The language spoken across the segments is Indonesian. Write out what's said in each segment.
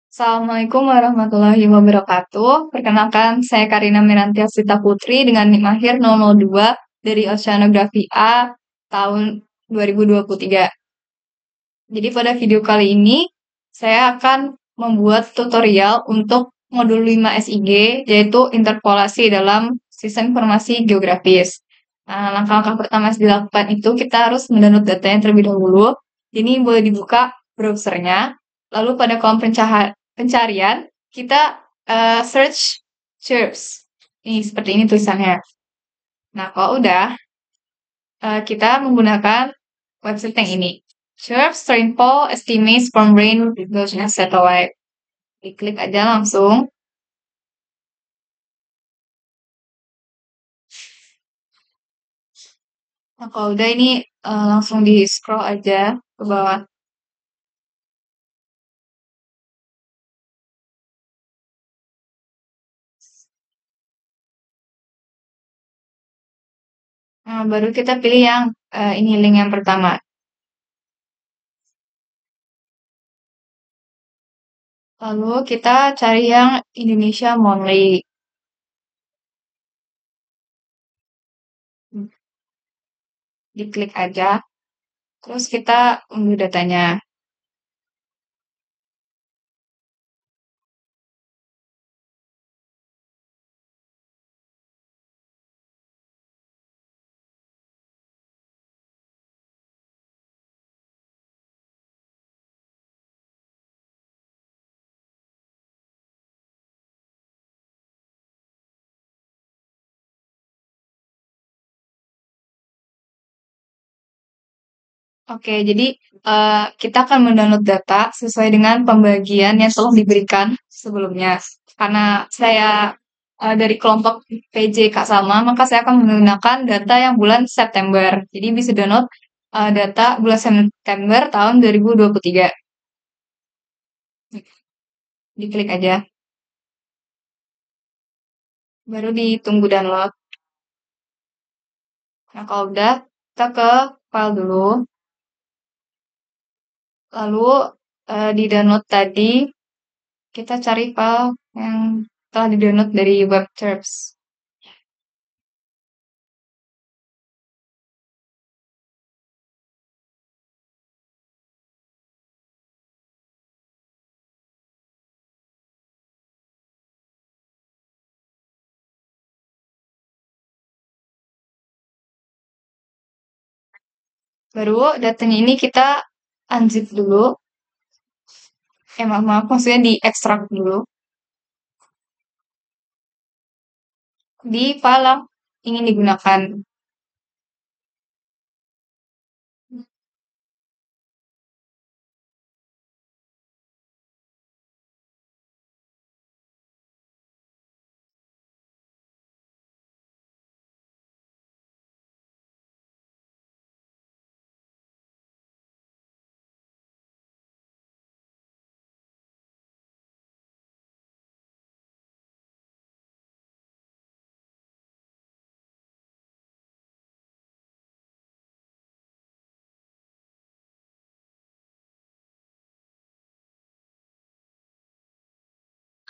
Assalamualaikum warahmatullahi wabarakatuh. Perkenalkan, saya Karina Miranti Asita Putri dengan NIM akhir 002 dari Oceanografi A tahun 2023. Jadi pada video kali ini, saya akan membuat tutorial untuk modul 5 SIG, yaitu interpolasi dalam sistem informasi geografis. Nah, langkah-langkah pertama yang dilakukan itu kita harus mendownload datanya terlebih dahulu. Ini boleh dibuka browsernya. Lalu pada kolom pencarian, kita search chirps. Ini seperti ini tulisannya. Nah, kalau udah, kita menggunakan website yang ini. Chirps Rainfall Estimates from Rain Erosion Satellite. Diklik aja langsung. Nah, kalau udah ini langsung di scroll aja ke bawah. Nah, baru kita pilih yang ini link yang pertama. Lalu kita cari yang Indonesia Monthly. Diklik aja. Terus kita unduh datanya. Oke, jadi kita akan mendownload data sesuai dengan pembagian yang telah diberikan sebelumnya. Karena saya dari kelompok PJK sama, maka saya akan menggunakan data yang bulan September. Jadi bisa download data bulan September tahun 2023. Diklik aja. Baru ditunggu download. Nah, kalau udah, kita ke file dulu. Lalu di download tadi, kita cari file yang telah di-download dari WebTerps. Baru datanya ini kita unzip dulu. Maaf, maksudnya di ekstrak dulu. Di file yang ingin digunakan.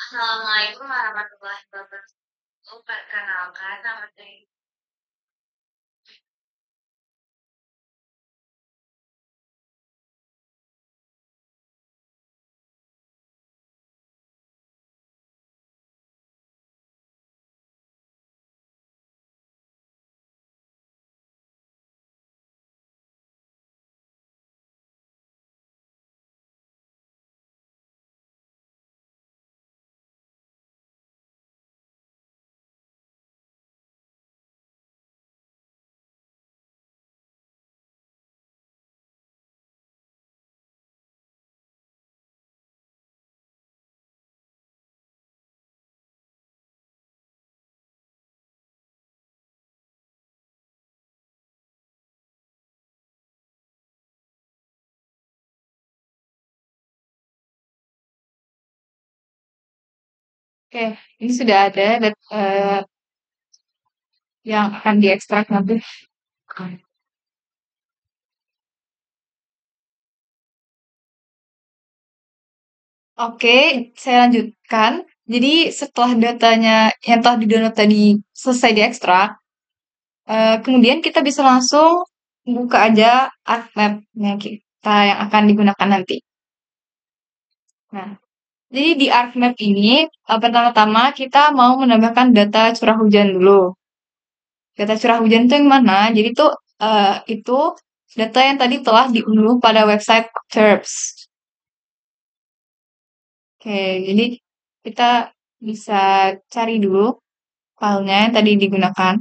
Assalamualaikum warahmatullahi wabarakatuh. Perkenalkan, nama saya. Oke, ini sudah ada yang akan diekstrak nanti. Oke, saya lanjutkan. Jadi setelah datanya yang telah di-download tadi selesai diekstrak, kemudian kita bisa langsung buka aja ArcMap-nya kita yang akan digunakan nanti. Nah, jadi di ArcMap ini, pertama-tama kita mau menambahkan data curah hujan dulu. Data curah hujan itu yang mana? Jadi itu data yang tadi telah diunduh pada website TERPS. Oke, jadi kita bisa cari dulu filenya yang tadi digunakan.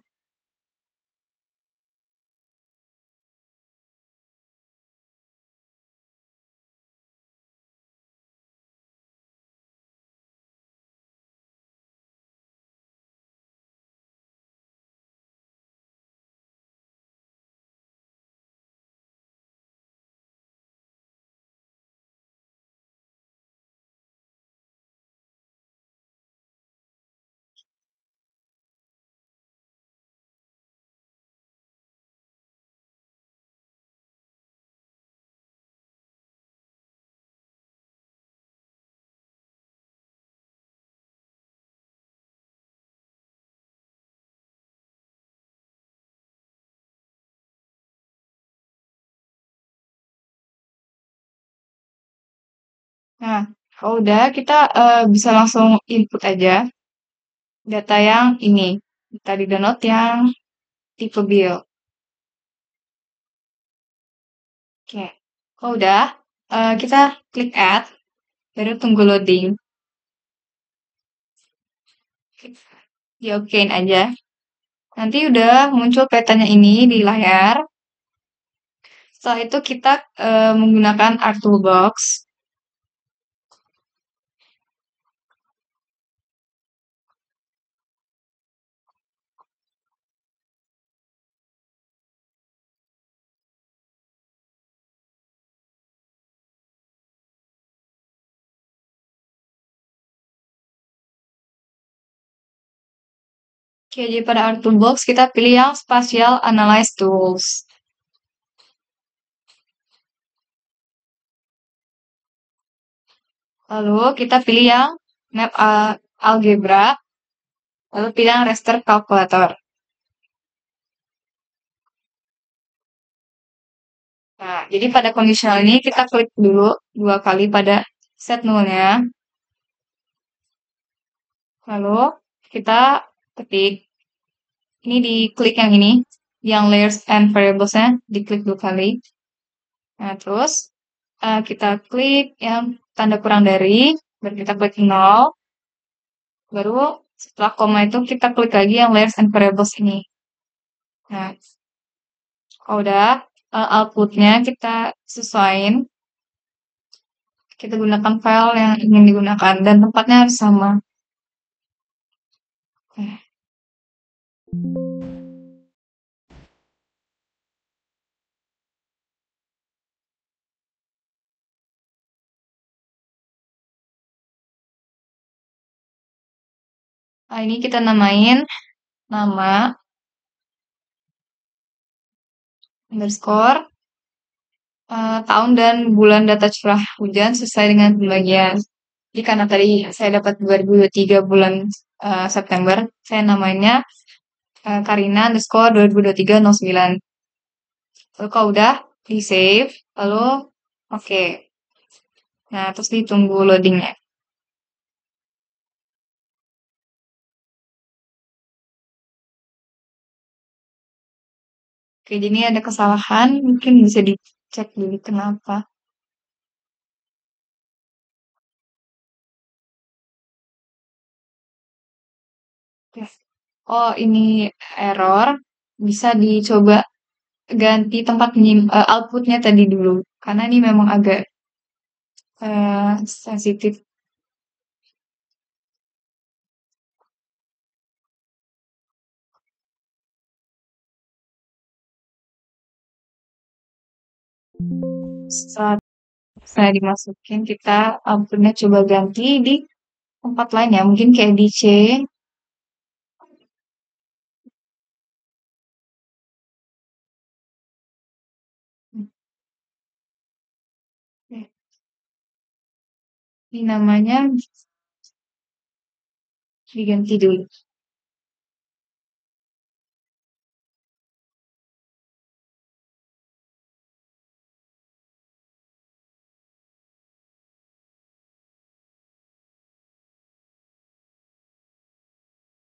Nah, kalau udah kita bisa langsung input aja data yang ini. Tadi download yang tipe build. Oke, kalau udah kita klik add, baru tunggu loading. Di okein aja. Nanti udah muncul petanya ini di layar. Setelah itu kita menggunakan Art Toolbox. Oke, jadi pada Art Toolbox kita pilih yang Spatial Analyze Tools. Lalu kita pilih yang Map Algebra. Lalu pilih yang Raster Calculator. Nah, jadi pada conditional ini kita klik dulu dua kali pada set nulnya. Lalu kita ketik. Ini diklik yang ini. Yang layers and variables-nya diklik dua kali. Nah, terus kita klik yang tanda kurang dari. Baru kita klik 0. Baru setelah koma itu kita klik lagi yang layers and variables ini. Nah, kalau udah outputnya kita sesuaiin. Kita gunakan file yang ingin digunakan dan tempatnya harus sama. Nah, ini kita namain nama underscore tahun dan bulan data curah hujan sesuai dengan pembagian. Jadi karena tadi saya dapat 2023 bulan September, saya namanya Karina underscore 2023 09. Lalu kalau udah di save, lalu oke. Nah, terus ditunggu loadingnya. Oke, jadi ada kesalahan, mungkin bisa dicek dulu kenapa. Oke. Oh, ini error. Bisa dicoba ganti tempat outputnya tadi dulu. Karena ini memang agak sensitif. Saat saya dimasukin, kita outputnya coba ganti di tempat lain ya. Mungkin kayak di C. Ini namanya diganti dulu.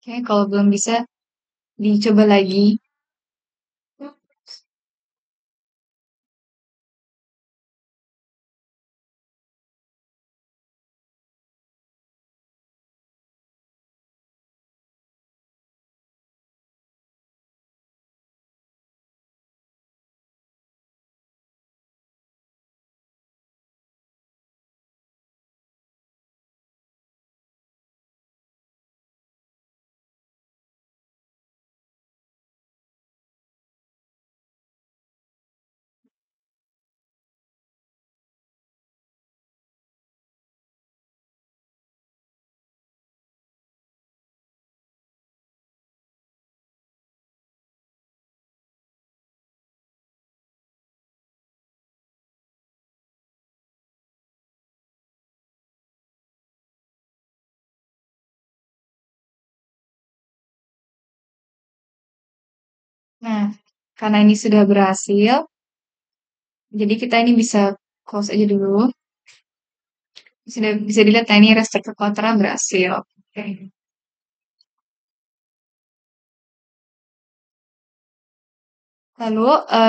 Oke, kalau belum bisa dicoba lagi. Nah, karena ini sudah berhasil, jadi kita ini bisa close aja dulu. Sudah bisa dilihat, nah ini restricted kotoran berhasil. Oke. Lalu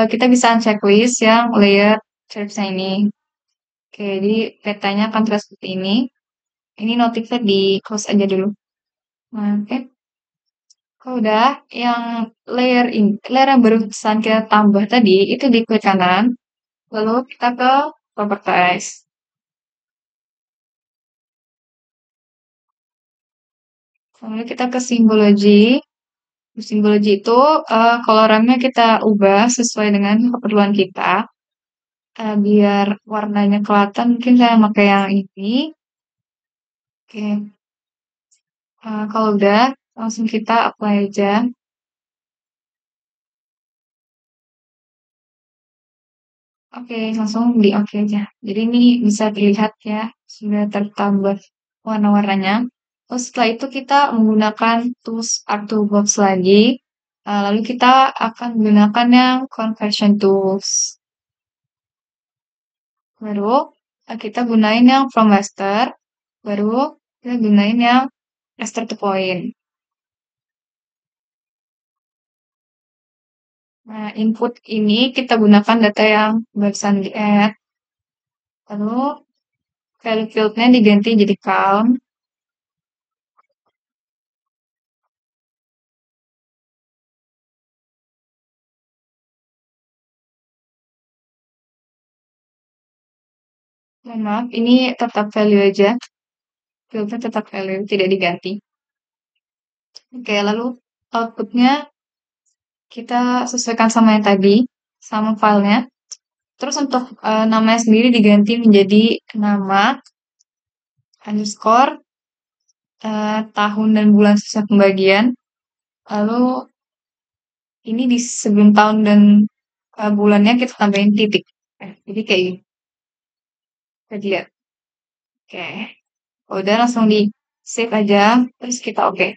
kita bisa checklist yang layer chirpsnya ini. Oke, jadi petanya akan terlihat seperti ini. Ini notifnya di close aja dulu. Nah, oke. Kalau udah, yang layer yang barusan kita tambah tadi, itu di klik kanan. Lalu kita ke properties. Lalu kita ke simbology. Simbology itu colorannya kita ubah sesuai dengan keperluan kita. Biar warnanya kelihatan, mungkin saya pakai yang ini. Oke, kalau udah, langsung kita apply aja. Oke, langsung di oke aja. Jadi ini bisa dilihat ya, sudah tertambah warna-warnanya. Terus setelah itu kita menggunakan tools Art Toolbox lagi. Lalu kita akan menggunakan yang Conversion Tools. Baru kita gunain yang From Raster. Baru kita gunain yang Raster to Point. Nah, input ini kita gunakan data yang barusan di-add. Lalu value field-nya diganti jadi count. Mohon maaf, ini tetap value aja. Field-nya tetap value, tidak diganti. Oke, lalu output-nya kita sesuaikan sama yang tadi, sama filenya. Terus untuk namanya sendiri diganti menjadi nama underscore tahun dan bulan sesuai pembagian. Lalu ini di sebelum tahun dan bulannya kita tambahin titik. Jadi kayak gini. Kita lihat. Oke. Udah langsung di save aja. Terus kita oke.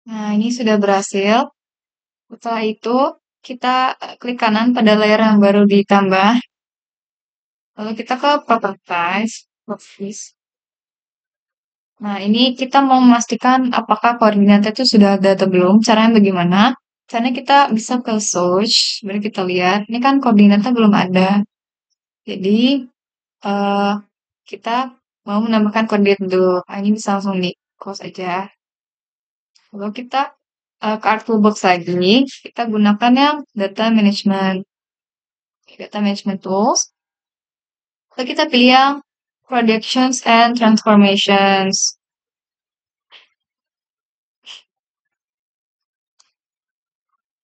Nah, ini sudah berhasil. Setelah itu, kita klik kanan pada layer yang baru ditambah. Lalu kita ke properties, properties. Nah, ini kita mau memastikan apakah koordinatnya itu sudah ada atau belum. Caranya bagaimana? Caranya kita bisa ke search, baru kita lihat. Ini kan koordinatnya belum ada. Jadi, eh kita mau menambahkan koordinat dulu. Nah, ini bisa langsung di close aja. Lalu kita ke Art Toolbox lagi. Kita gunakan yang Data Management. Data Management Tools. Lalu kita pilih yang Projections and Transformations.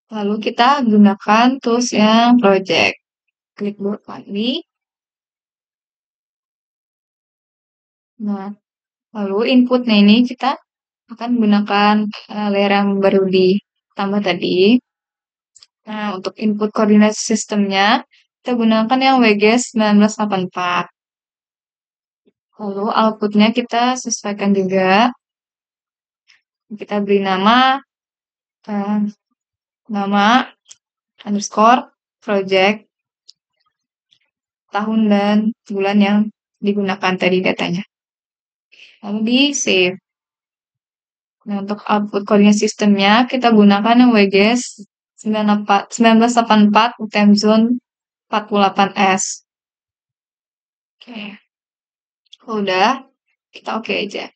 Lalu kita gunakan tools yang project. Klik buat lagi. Nah, lalu inputnya ini kita akan menggunakan layer yang baru ditambah tadi. Nah, untuk input koordinat sistemnya, kita gunakan yang WGS 1984. Lalu outputnya kita sesuaikan juga. Kita beri eh, nama underscore project, tahun dan bulan yang digunakan tadi datanya. Lalu di save. Nah, untuk output koordinat sistemnya, kita gunakan yang WGS 1984 time zone 48S. Oke. Udah, kita oke aja.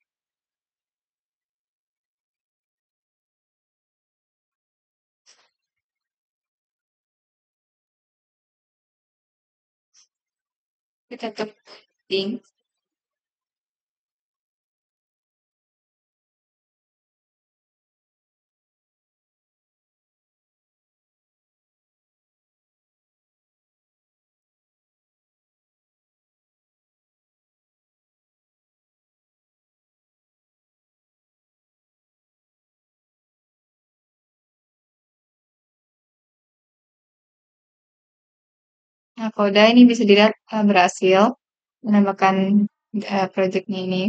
Kita ketik. Nah, kalau udah ini bisa dilihat berhasil menambahkan projectnya ini.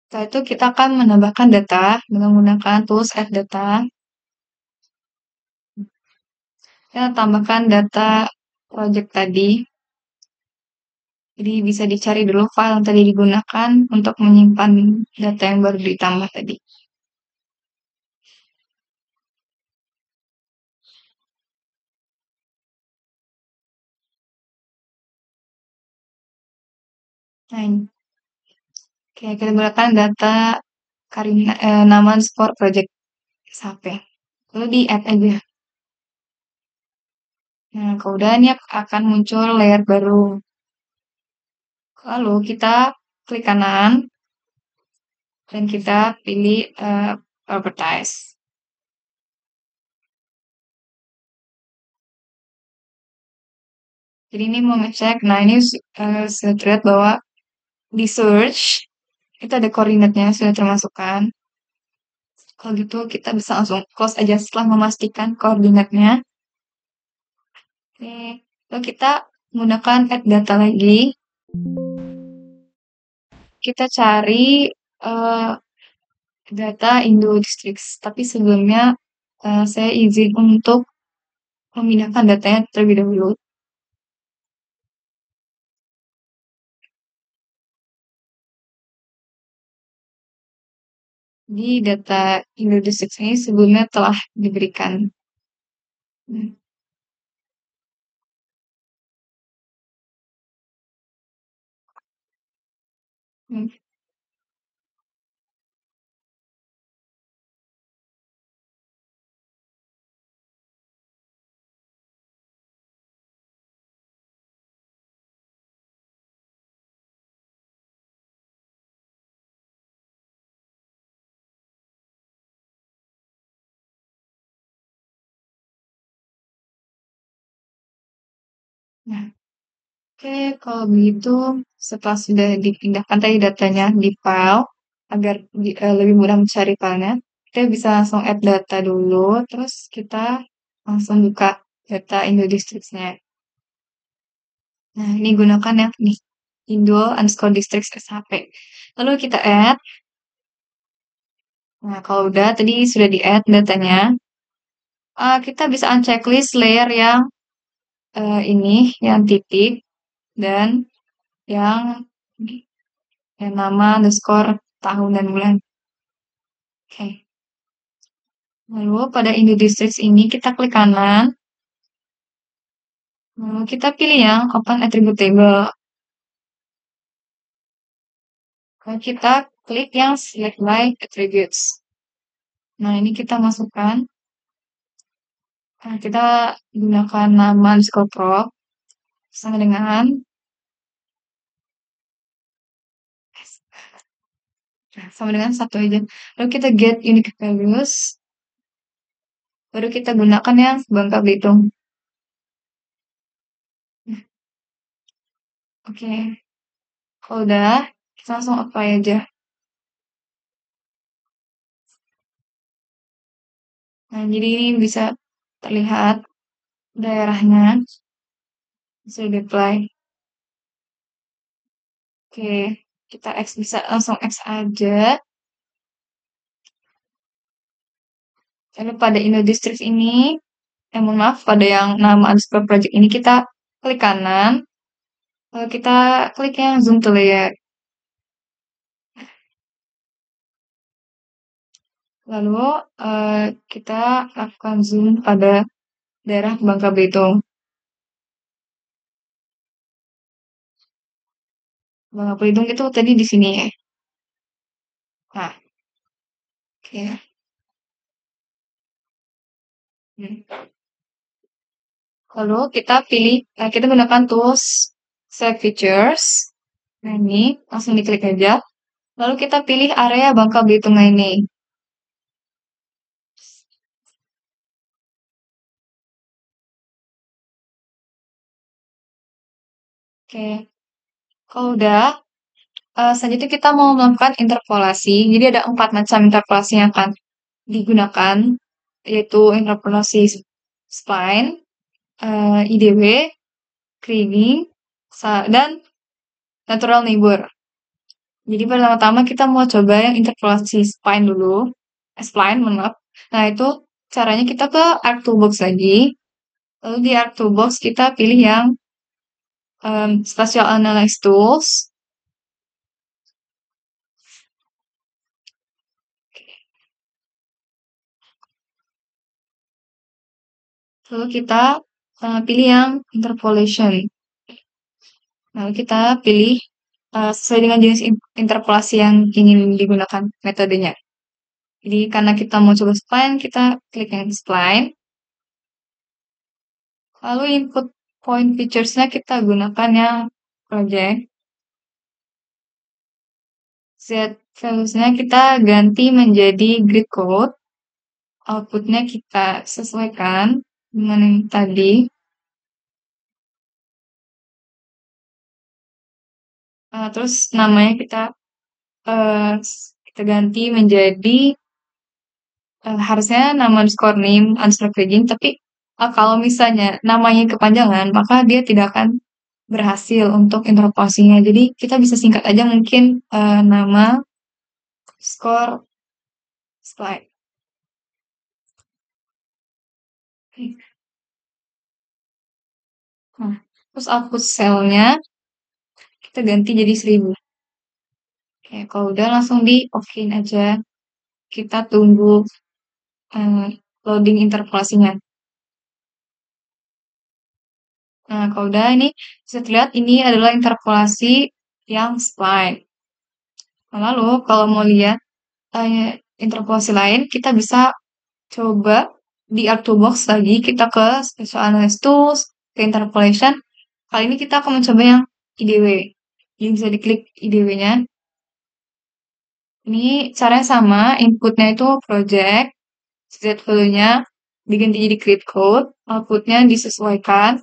Setelah itu kita akan menambahkan data dengan menggunakan tools add data. Kita tambahkan data project tadi. Jadi bisa dicari dulu file yang tadi digunakan untuk menyimpan data yang baru ditambah tadi. Nah, ini. Oke, kita gunakan data nama sport project SAP. Lalu di add aja. Nah, kemudian ini akan muncul layer baru. Lalu kita klik kanan dan kita pilih properties. Jadi ini mau ngecek, nah ini sudah terlihat bahwa di search itu ada koordinatnya sudah termasukkan. Kalau gitu kita bisa langsung close aja setelah memastikan koordinatnya. Oke, lalu kita menggunakan add data lagi. Kita cari data Indo Districts, tapi sebelumnya saya izin untuk memindahkan datanya terlebih dahulu. Di data Indo Districts ini sebelumnya telah diberikan. Hmm. Hmm. Nah, oke, kalau begitu setelah sudah dipindahkan tadi datanya di file, agar lebih mudah mencari filenya, kita bisa langsung add data dulu, terus kita langsung buka data Indo Districts-nya. Nah, ini gunakan yang nih, Indo underscore districts SHP. Lalu kita add. Nah, kalau udah tadi sudah di add datanya, kita bisa unchecklist layer yang ini, yang titik, dan yang nama underscore tahun dan bulan. Oke. Lalu pada Indo Districts ini kita klik kanan. Lalu kita pilih yang Open Attribute Table. Lalu kita klik yang Select by Attributes. Nah, ini kita masukkan Kita gunakan nama underscore prop sama dengan satu aja. Lalu kita get unique values, baru kita gunakan yang Bangka Belitung. Oke, kalau udah, kita langsung apply aja. Nah, jadi ini bisa terlihat daerahnya, bisa di-apply. Oke, kita X bisa langsung X aja. Lalu pada Indo District ini, mohon maaf, pada yang nama underscore project ini kita klik kanan, lalu kita klik yang zoom to layer. Lalu kita lakukan zoom pada daerah Bangka Belitung. Bangka Belitung itu tadi di sini ya. Nah, oke. Hmm. Lalu kita pilih, kita gunakan tools select features. Nah, ini langsung diklik aja. Lalu kita pilih area Bangka Belitung ini. Oke, kalau udah, selanjutnya kita mau melakukan interpolasi. Jadi ada 4 macam interpolasi yang akan digunakan, yaitu interpolasi spline, IDW, Kriging, dan natural neighbor. Jadi pertama-tama kita mau coba yang interpolasi spline dulu. Spline, maaf. Nah, itu caranya kita ke Arc2Box lagi. Lalu di Arc2Box kita pilih yang Spatial Analysis Tools. Lalu kita pilih yang Interpolation. Lalu kita pilih sesuai dengan jenis interpolasi yang ingin digunakan metodenya. Jadi karena kita mau coba spline, kita klik yang spline. Lalu input point features-nya kita gunakan yang project. Z values-nya kita ganti menjadi grid code. Output-nya kita sesuaikan dengan yang tadi. Terus namanya uh, kita ganti menjadi harusnya nama underscore name underscore tagging, tapi kalau misalnya namanya kepanjangan, maka dia tidak akan berhasil untuk interpolasinya. Jadi kita bisa singkat aja mungkin nama score slide. Nah, terus output cell-nya kita ganti jadi 1000. Oke, kalau udah langsung di okein aja. Kita tunggu loading interpolasinya. Nah, kalau udah ini bisa terlihat ini adalah interpolasi yang spline. Lalu kalau mau lihat interpolasi lain, kita bisa coba di Arctobox lagi, kita ke Special Analysis Tools, ke Interpolation. Kali ini kita akan mencoba yang IDW. Jadi bisa diklik IDW-nya. Ini caranya sama, inputnya itu project, Z value-nya diganti jadi create code, outputnya disesuaikan,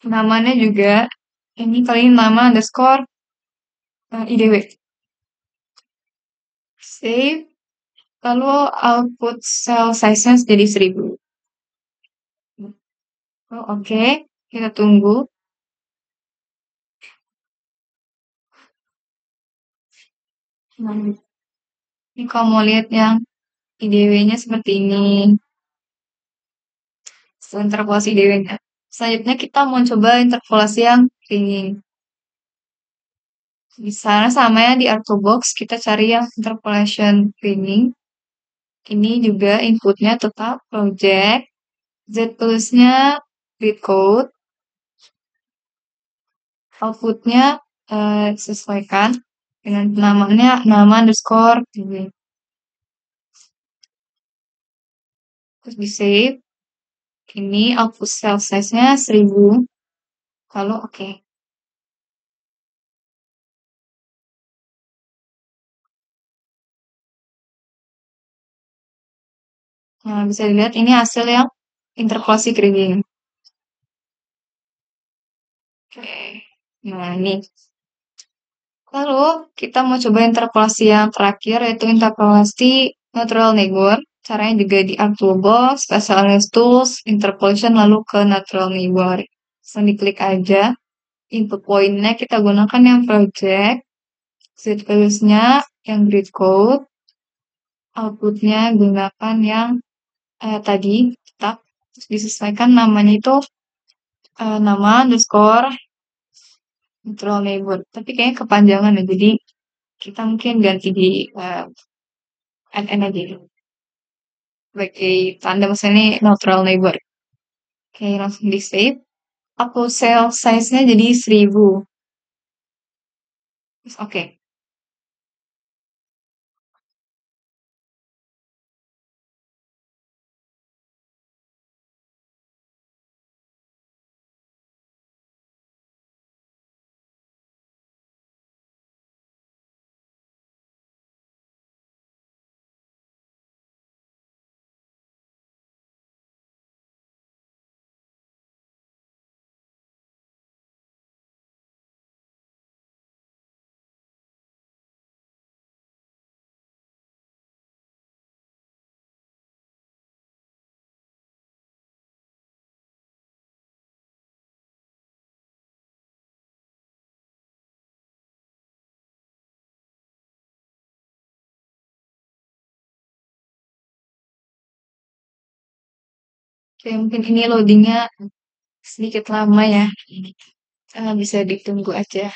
namanya juga, ini kali ini nama underscore IDW. Save, lalu output cell size-nya jadi 1000. Oh, oke, kita tunggu. Nah, ini kalau mau lihat yang IDW-nya seperti ini. Interpolasi IDW-nya. Selanjutnya kita mau coba interpolasi yang ringing. Di sana sama ya di Arctobox kita cari yang interpolation ringing. Ini juga inputnya tetap project. Z tulisnya read code. Outputnya sesuaikan dengan namanya nama underscore ini. Terus di save. Ini output cell size-nya 1000. Lalu oke. Nah, bisa dilihat ini hasil yang interpolasi gradient. Oke. Nah, ini. Lalu, kita mau coba interpolasi yang terakhir, yaitu interpolasi natural neighbor. Caranya juga di Arctobox, Specialized Tools, Interpolation, lalu ke natural neighbor. Langsung diklik aja. Input point-nya kita gunakan yang project. Z values-nya yang grid code. Output-nya gunakan yang tadi. Tetap disesuaikan namanya itu nama underscore natural neighbor. Tapi kayaknya kepanjangan ya, jadi kita mungkin ganti di NN aja sebagai tanda maksudnya ini neutral neighbor. Oke, langsung di save. Aku cell size-nya jadi 1000. Terus oke. Oke, mungkin ini loadingnya sedikit lama ya. Bisa ditunggu aja.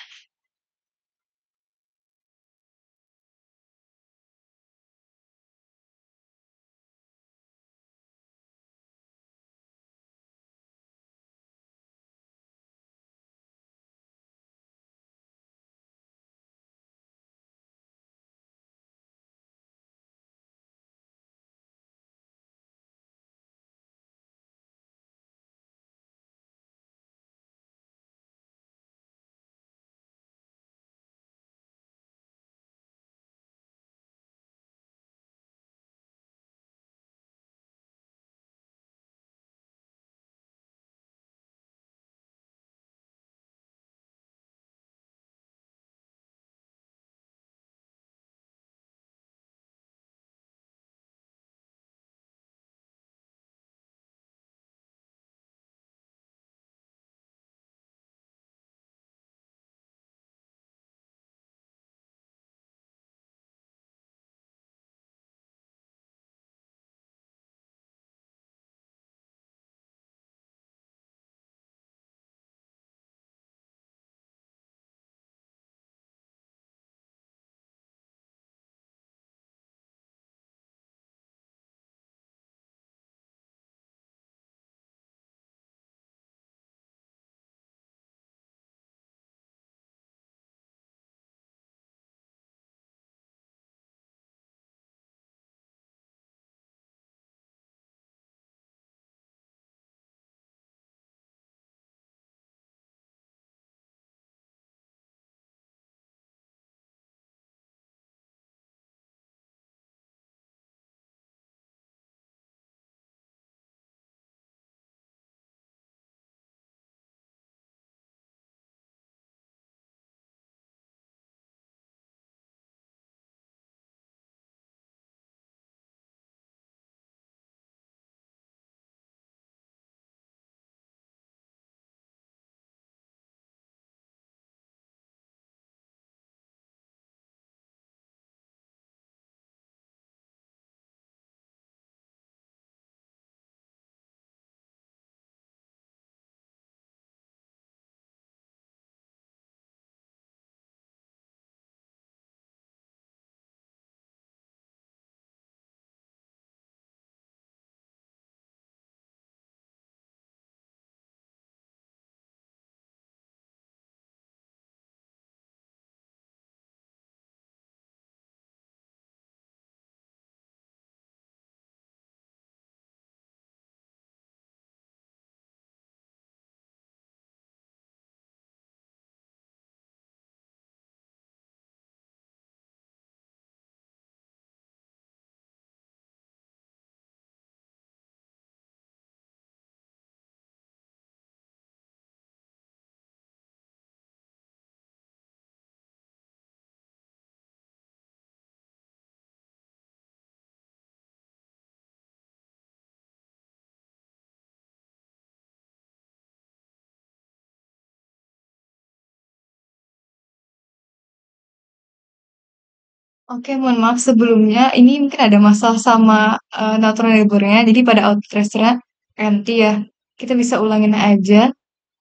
Oke, mohon maaf sebelumnya ini mungkin ada masalah sama natural neighbor-nya. Jadi pada output tracer-nya empty ya. Kita bisa ulangin aja.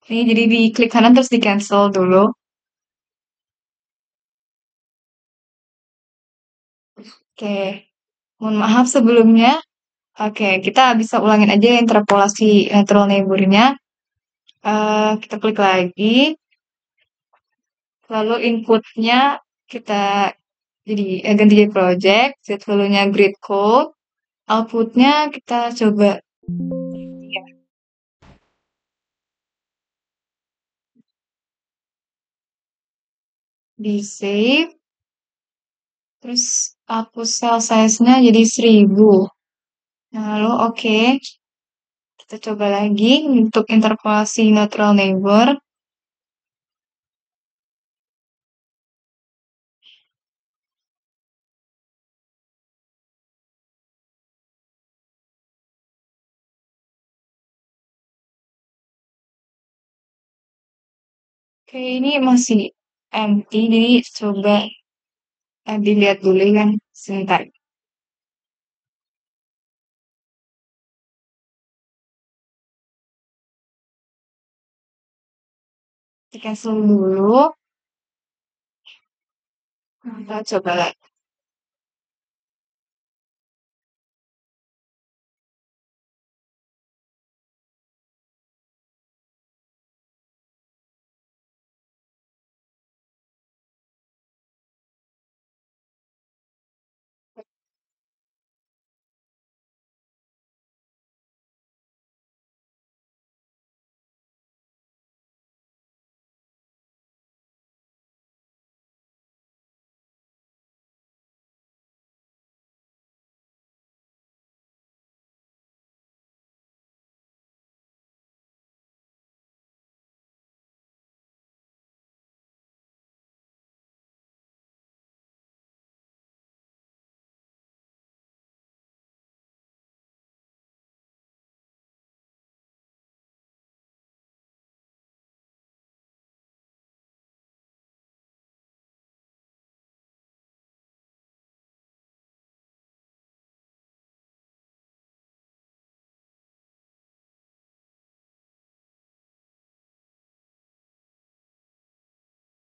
Ini jadi di klik kanan terus di cancel dulu. Oke, mohon maaf sebelumnya. Oke, kita bisa ulangin aja interpolasi natural neighbor-nya. Kita klik lagi. Lalu inputnya kita ganti jadi project. Set value-nya grid code. Outputnya kita coba ya, di save. Terus hapus cell size-nya jadi 1000. Nah, lalu oke. Kita coba lagi untuk interpolasi natural neighbor. Oke, ini masih empty. Jadi coba dilihat dulu kan. Sebentar. Di cancel dulu. Kita coba lagi.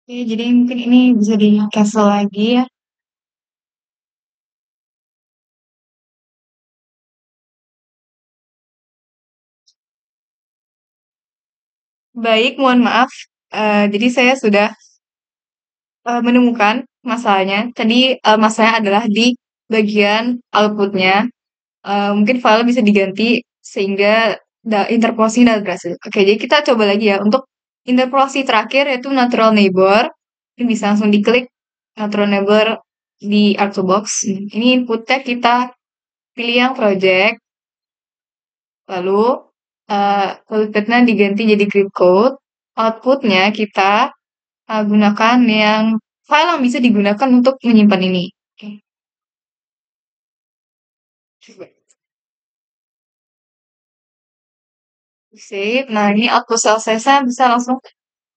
Oke, jadi mungkin ini bisa di cancel lagi ya. Baik, mohon maaf. Jadi saya sudah menemukan masalahnya. Tadi masalahnya adalah di bagian outputnya. Mungkin file bisa diganti sehingga interpolasi dan berhasil. Oke, jadi kita coba lagi ya. Untuk interpolasi terakhir yaitu natural neighbor. Ini bisa langsung diklik natural neighbor di Artbox. Ini inputnya kita pilih yang project. Lalu outputnya diganti jadi grid code. Outputnya kita gunakan yang file yang bisa digunakan untuk menyimpan ini. Oke, coba save. Nah, ini output cell size-nya bisa langsung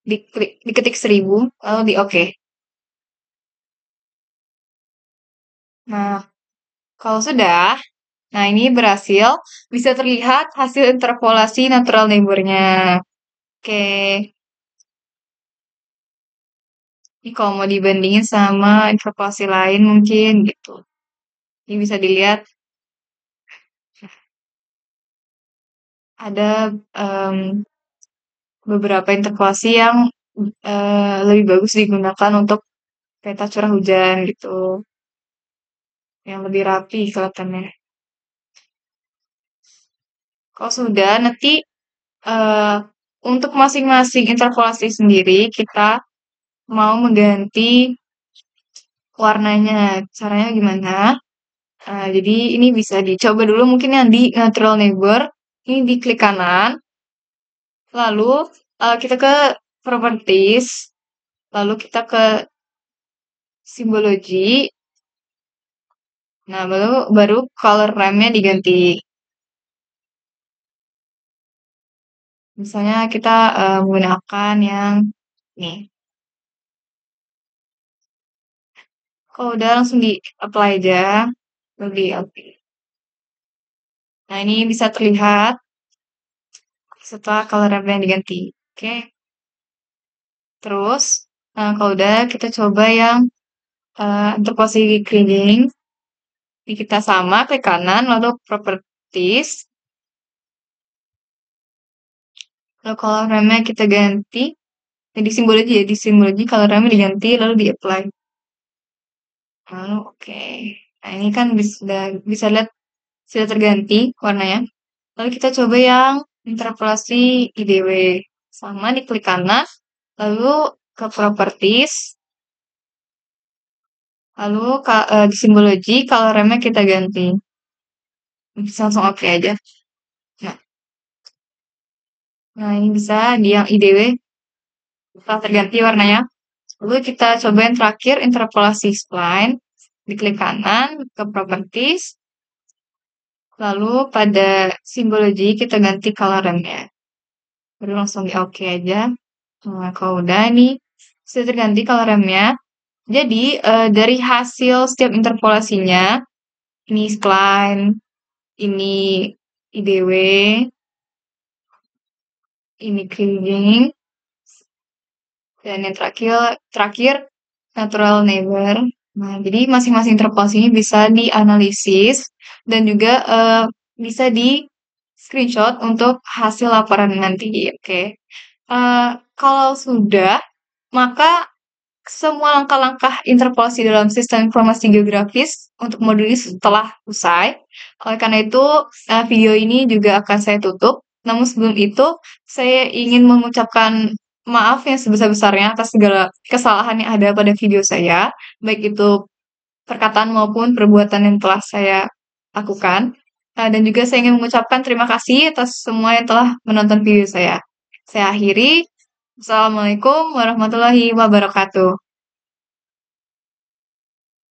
diketik 1000 lalu di oke. Nah, kalau sudah, nah ini berhasil, bisa terlihat hasil interpolasi natural neighbor-nya. Oke, ini kalau mau dibandingin sama interpolasi lain mungkin gitu. Ini bisa dilihat ada beberapa interpolasi yang lebih bagus digunakan untuk peta curah hujan gitu, yang lebih rapi kelihatannya. Kalau sudah, nanti eh, untuk masing-masing interpolasi sendiri kita mau mengganti warnanya. Caranya gimana? Jadi ini bisa dicoba dulu mungkin yang di natural neighbor. Ini di klik kanan, lalu kita ke properties, lalu kita ke simbologi. Nah, baru color ramenya diganti. Misalnya kita menggunakan yang ini. Kalau udah langsung di-apply aja, lalu di-oke. Nah, ini bisa terlihat setelah color ramp yang diganti. Oke. Terus, kalau udah kita coba yang interpolasi grading. Ini kita sama, klik kanan, lalu properties. Lalu color ramp-nya kita ganti. Di simbologi ya, di simbologi color ramp-nya diganti, lalu di-apply. Lalu oke. Nah, ini kan bisa lihat sudah terganti warnanya. Lalu kita coba yang interpolasi IDW. Sama, diklik kanan, lalu ke properties, lalu di simbologi color ramp-nya kita ganti. Bisa langsung oke aja. Nah, ini bisa di yang IDW telah terganti warnanya. Lalu kita coba yang terakhir, interpolasi spline. Diklik kanan ke properties. Lalu pada simbologi kita ganti color ramp-nya. Baru langsung di oke aja. Nah, kalau udah nih, sudah terganti color ramp-nya. Jadi, dari hasil setiap interpolasinya, ini spline, ini IDW, ini clinging, dan yang terakhir natural neighbor. Nah, jadi masing-masing interpolasi ini bisa dianalisis dan juga bisa di screenshot untuk hasil laporan nanti. Oke. Kalau sudah, maka semua langkah-langkah interpolasi dalam sistem informasi geografis untuk modul ini telah usai. Oleh karena itu, video ini juga akan saya tutup. Namun sebelum itu, saya ingin mengucapkan maaf yang sebesar-besarnya atas segala kesalahan yang ada pada video saya, baik itu perkataan maupun perbuatan yang telah saya lakukan. Dan juga saya ingin mengucapkan terima kasih atas semua yang telah menonton video saya. Saya akhiri. Assalamualaikum warahmatullahi wabarakatuh.